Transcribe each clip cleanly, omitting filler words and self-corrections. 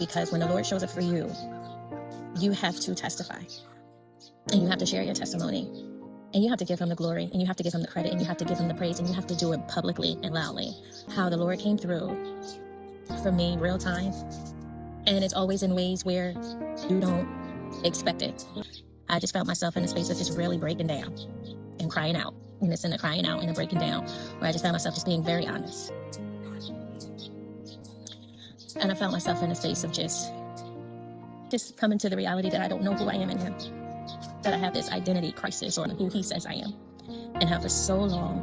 Because when the Lord shows up for you, you have to testify. And you have to share your testimony. And you have to give him the glory. And you have to give him the credit. And you have to give him the praise. And you have to do it publicly and loudly. How the Lord came through for me real time. And it's always in ways where you don't expect it. I just felt myself in a space of just really breaking down and crying out. And it's in the crying out and the breaking down where I just found myself just being very honest. And I found myself in a space of just coming to the reality that I don't know who I am in him. That I have this identity crisis on who he says I am. And how for so long,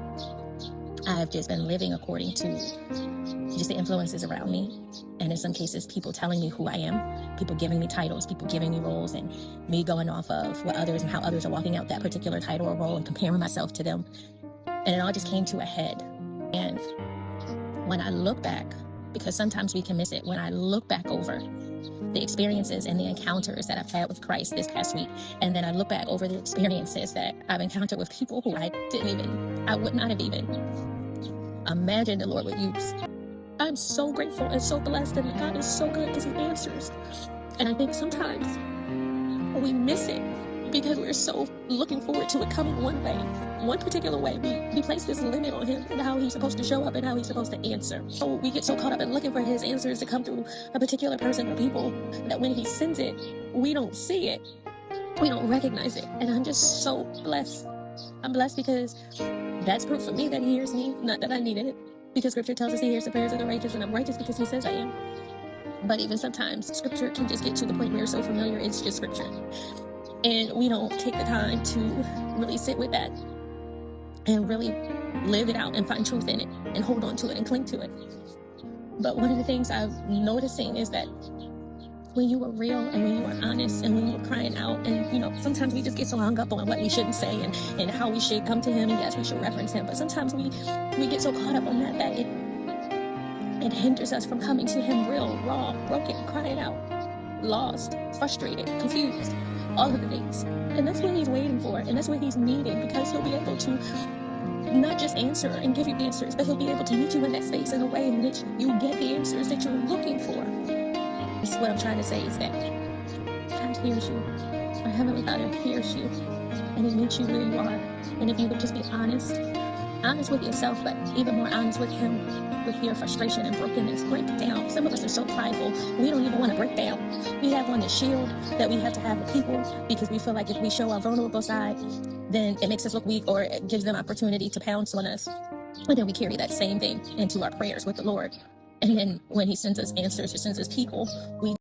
I've just been living according to just the influences around me. And in some cases, people telling me who I am, people giving me titles, people giving me roles, and me going off of what others and how others are walking out that particular title or role and comparing myself to them. And it all just came to a head. And when I look back, because sometimes we can miss it, when I look back over the experiences and the encounters that I've had with Christ this past week, and then I look back over the experiences that I've encountered with people who I would not have even imagined the Lord would use. I'm so grateful and so blessed, and God is so good because he answers. And I think sometimes we miss it because we're so looking forward to it coming one way, one particular way. We place this limit on him and how he's supposed to show up and how he's supposed to answer. So we get so caught up in looking for his answers to come through a particular person or people that when he sends it, we don't see it. We don't recognize it. And I'm just so blessed. I'm blessed because that's proof for me that he hears me, not that I needed it. Because scripture tells us he hears the prayers of the righteous, and I'm righteous because he says I am. But even sometimes scripture can just get to the point where you're so familiar, it's just scripture. And we don't take the time to really sit with that and really live it out and find truth in it and hold on to it and cling to it. But one of the things I'm noticing is that when you were real and when you were honest and when you were crying out, and sometimes we just get so hung up on what we shouldn't say and how we should come to him, and yes, we should reference him, but sometimes we get so caught up on that it hinders us from coming to him real, raw, broken, crying out, lost, frustrated, confused, all of the things. And that's what he's waiting for, and that's what he's needing, because he'll be able to not just answer and give you answers, but he'll be able to meet you in that space in a way in which you get the answers that you're looking for. This is what I'm trying to say, is that God hears you. Our Heavenly Father hears you, and he meets you where you are. And if you would just be honest with yourself, but even more honest with him, with your frustration and brokenness, break down. Some of us are so prideful, we don't even want to break down. We have on the shield that we have to have with people because we feel like if we show our vulnerable side, then it makes us look weak, or it gives them opportunity to pounce on us. And then we carry that same thing into our prayers with the Lord. And then when he sends us answers or sends us people, we